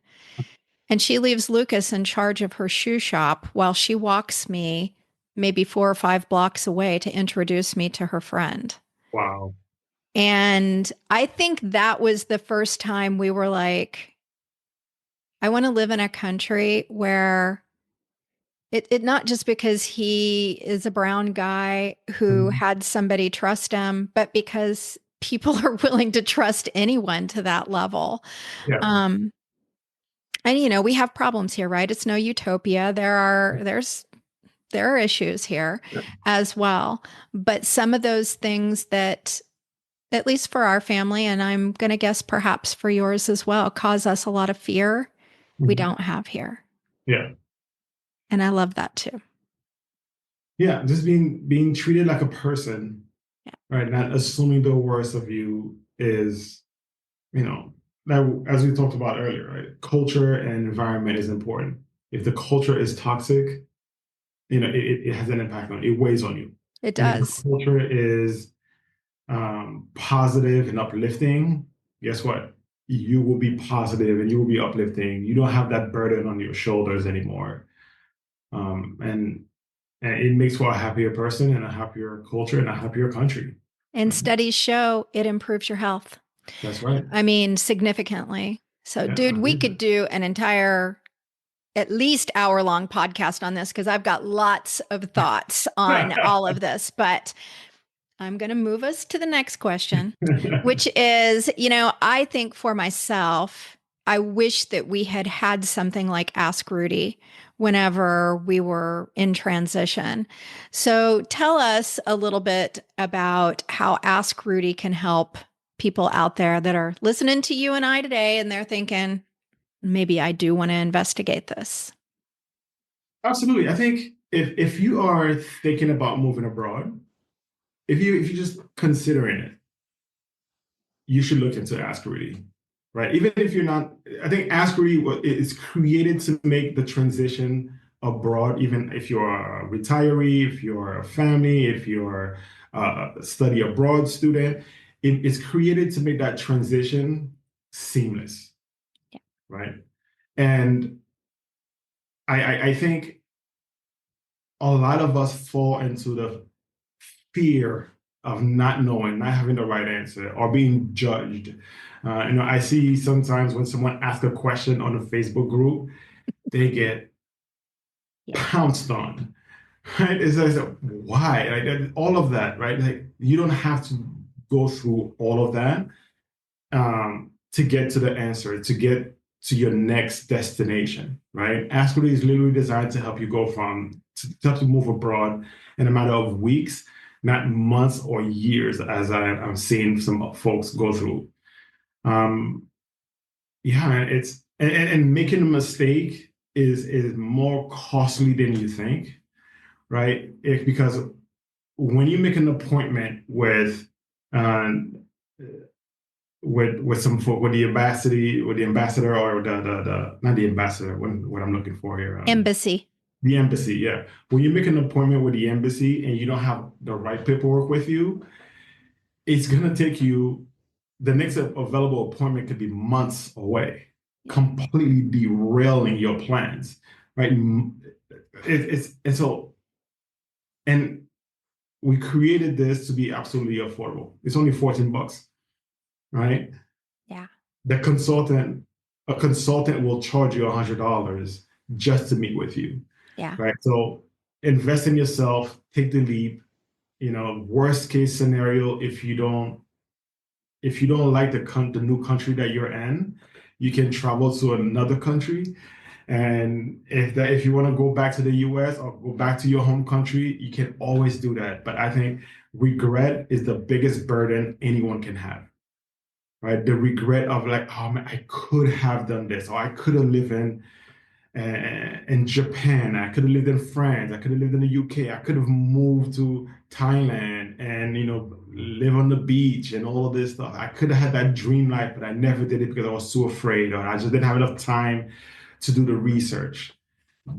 And she leaves Lucas in charge of her shoe shop while she walks me maybe 4 or 5 blocks away to introduce me to her friend. Wow. And I think that was the first time we were like, I want to live in a country where it not just because he is a brown guy who Mhm. had somebody trust him, but because people are willing to trust anyone to that level. Yeah. Um, and we have problems here, right? It's no utopia. There are issues here Yeah. as well. But some of those things that, at least for our family, and I'm going to guess perhaps for yours as well, cause us a lot of fear, we Mhm. don't have here. Yeah. And I love that too. Yeah. Just being treated like a person, Yeah. right? Not assuming the worst of you is, you know, that as we talked about earlier, right? Culture and environment is important. If the culture is toxic, it has an impact on you. It weighs on you. It And if the does. culture is positive and uplifting, guess what? You will be positive and you will be uplifting. You don't have that burden on your shoulders anymore. And it makes for a happier person and a happier culture and a happier country. And Right? studies show it improves your health. That's right. I mean, significantly. So, Yeah, I dude, we agree. could do an entire, at least hour-long podcast on this because I've got lots of thoughts on all of this. But I'm going to move us to the next question, which is, I think for myself, I wish that we had had something like Ask Rudy whenever we were in transition. So tell us a little bit about how Ask Rudy can help people out there that are listening to you and I today, and they're thinking, maybe I do want to investigate this. Absolutely. I think if you are thinking about moving abroad, if you're just considering it, you should look into Ask Rudy, right? Even if you're not, I think Ask Rudy is created to make the transition abroad, even if you're a retiree, if you're a family, if you're a study abroad student, it's created to make that transition seamless, Yeah. right? And I think a lot of us fall into the fear of not knowing, not having the right answer, or being judged. I see sometimes when someone asks a question on a Facebook group, they get Yeah. pounced on, right? It's like, why? Like all of that, right? Like you don't have to go through all of that to get to the answer, to get to your next destination, right? Ask Rudy is literally designed to help you go to help you move abroad in a matter of weeks, not months or years, as I'm seeing some folks go through. Um, yeah, man, and making a mistake is more costly than you think, right? Because when you make an appointment um, with some with the ambassador or the not the ambassador, what I'm looking for here, Embassy. the embassy, yeah. When you make an appointment with the embassy and you don't have the right paperwork with you, it's gonna take you the next available appointment could be months away, Yeah. completely derailing your plans, right? It's so and we created this to be absolutely affordable. It's only 14 bucks, right? Yeah. The a consultant will charge you $100 just to meet with you, Yeah. right? So invest in yourself, take the leap. Worst case scenario, if you don't like the new country that you're in, you can travel to another country. And if you want to go back to the US or go back to your home country, you can always do that. But I think regret is the biggest burden anyone can have, right? The regret of like, oh man, I could have done this, or I could have lived in Japan, I could have lived in France, I could have lived in the UK, I could have moved to Thailand and live on the beach and all of this stuff. I could have had that dream life, but I never did it because I was too afraid, or I just didn't have enough time to do the research.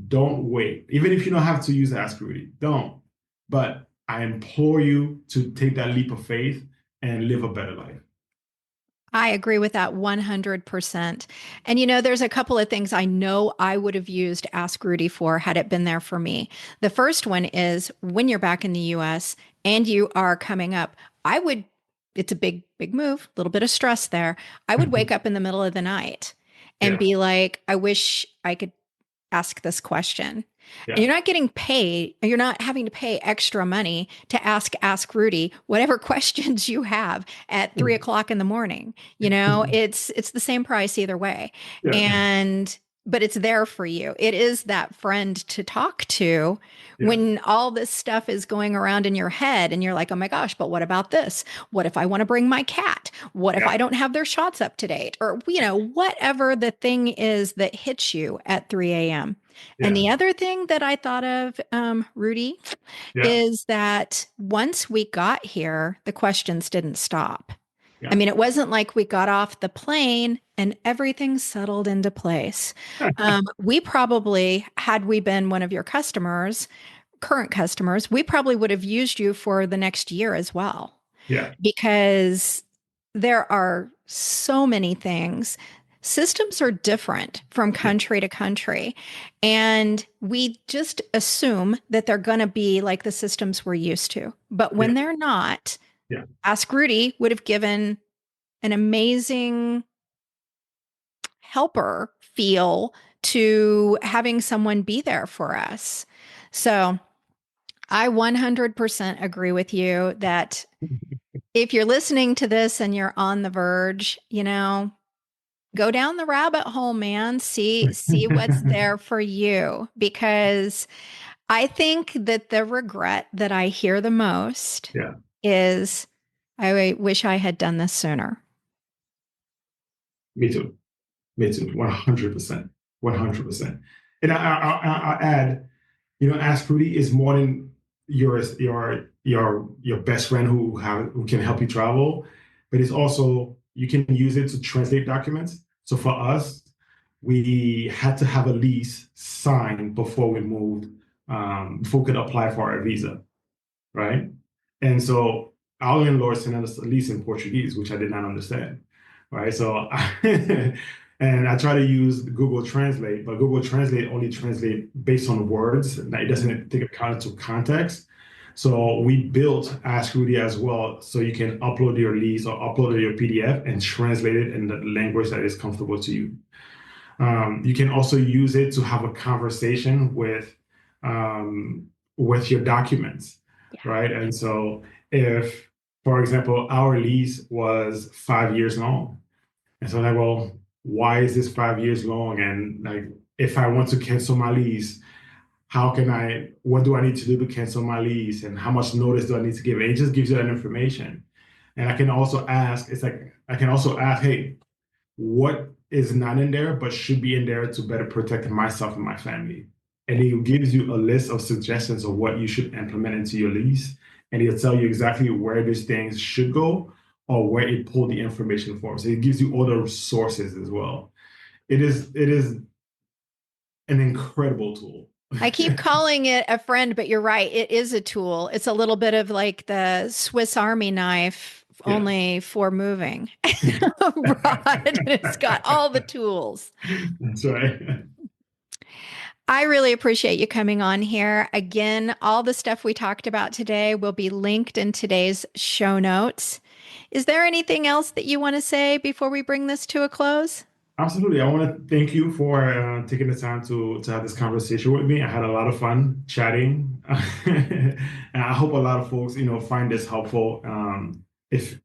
Don't wait. Even if you don't have to use Ask Rudy, don't. But I implore you to take that leap of faith and live a better life. I agree with that 100%. And there's a couple of things I know I would have used Ask Rudy for had it been there for me. The first one is when you're back in the US and you are coming up, it's a big, big move, a little bit of stress there. I would wake up in the middle of the night and Yeah, be like, I wish I could ask this question. And yeah. you're not getting paid, you're not having to pay extra money to ask Rudy whatever questions you have at 3 o'clock in the morning. It's the same price either way. Yeah, And but it's there for you. It is that friend to talk to yeah, when all this stuff is going around in your head and you're like, oh my gosh, but what about this? What if I want to bring my cat? What if yeah, I don't have their shots up to date? Or, whatever the thing is that hits you at 3 a.m. And yeah, the other thing that I thought of, Rudy, yeah, is that once we got here, the questions didn't stop. I yeah. mean, it wasn't like we got off the plane and everything settled into place. We probably, had we been one of your customers, current customers, we probably would have used you for the next year as well, Yeah, because there are so many things. Systems are different from yeah, country to country. And we just assume that they're going to be like the systems we're used to. But yeah, when they're not, yeah, Ask Rudy would have given an amazing helper feel to having someone be there for us. So I 100% agree with you that if you're listening to this and you're on the verge, go down the rabbit hole, man. See what's there for you, because I think that the regret that I hear the most yeah. is I wish I had done this sooner. Me too. Me too. 100%. 100%. And I add, Ask Rudy is more than your best friend who can help you travel, but it's also you can use it to translate documents. So for us, we had to have a lease signed before we moved, before we could apply for our visa, right? And so our landlord sent us a lease in Portuguese, which I did not understand, right? So and I try to use Google Translate, but Google Translate only translate based on words. It doesn't take account into context. So we built Ask Rudy as well, so you can upload your lease or upload your PDF and translate it in the language that is comfortable to you. You can also use it to have a conversation with your documents, Yeah. right? And so if, for example, our lease was 5 years long, and so like, well, why is this 5 years long? And like, if I want to cancel my lease, what do I need to do to cancel my lease? And how much notice do I need to give? And it just gives you that information. And I can also ask, hey, what is not in there but should be in there to better protect myself and my family? And it gives you a list of suggestions of what you should implement into your lease. And it'll tell you exactly where these things should go or where it pulled the information from. So it gives you all the sources as well. It is an incredible tool. I keep calling it a friend, but you're right. It is a tool. It's a little bit of like the Swiss Army knife, Yeah. only for moving. Rod, and it's got all the tools. That's right. I really appreciate you coming on here. Again, all the stuff we talked about today will be linked in today's show notes. Is there anything else that you want to say before we bring this to a close? Absolutely. I want to thank you for taking the time to have this conversation with me. I had a lot of fun chatting, and I hope a lot of folks, find this helpful. If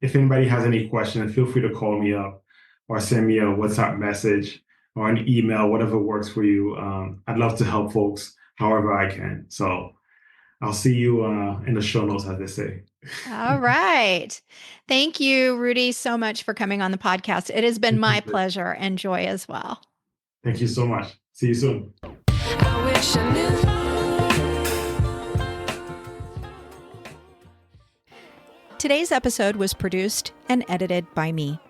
anybody has any questions, feel free to call me up or send me a WhatsApp message or an email, whatever works for you. I'd love to help folks however I can. So I'll see you in the show notes, as they say. All right. Thank you, Rudy, so much for coming on the podcast. It has been my pleasure and joy as well. Thank you so much. See you soon. I wish I knew. Today's episode was produced and edited by me.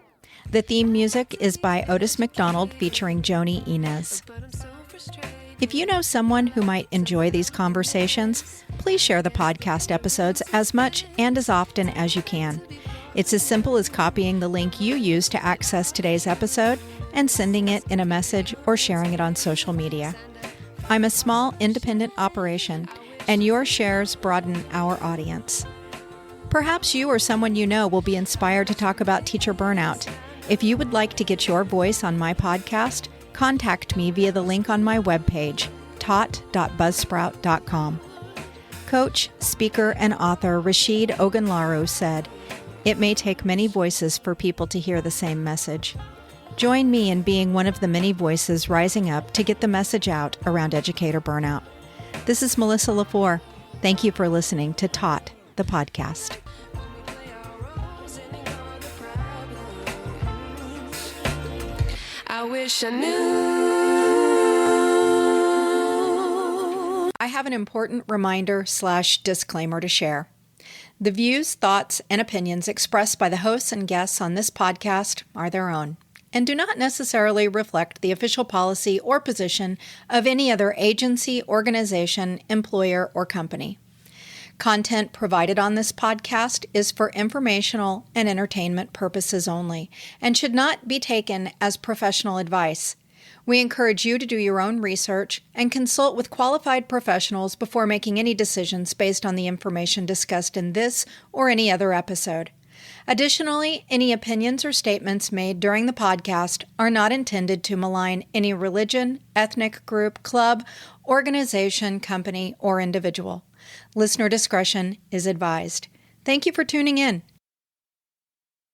The theme music is by Otis McDonald featuring Joni Inez. But I'm so frustrated. If you know someone who might enjoy these conversations, please share the podcast episodes as much and as often as you can. It's as simple as copying the link you use to access today's episode and sending it in a message or sharing it on social media. I'm a small independent operation, and your shares broaden our audience. Perhaps you or someone you know will be inspired to talk about teacher burnout. If you would like to get your voice on my podcast, contact me via the link on my webpage, taught.buzzsprout.com. Coach, speaker, and author Rashid Ogunlaru said, "It may take many voices for people to hear the same message." Join me in being one of the many voices rising up to get the message out around educator burnout. This is Melissa LaFleur. Thank you for listening to Taught, the podcast. I wish I knew. I have an important reminder/disclaimer to share. The views, thoughts, and opinions expressed by the hosts and guests on this podcast are their own and do not necessarily reflect the official policy or position of any other agency, organization, employer, or company. Content provided on this podcast is for informational and entertainment purposes only and should not be taken as professional advice. We encourage you to do your own research and consult with qualified professionals before making any decisions based on the information discussed in this or any other episode. Additionally, any opinions or statements made during the podcast are not intended to malign any religion, ethnic group, club, organization, company, or individual. Listener discretion is advised. Thank you for tuning in.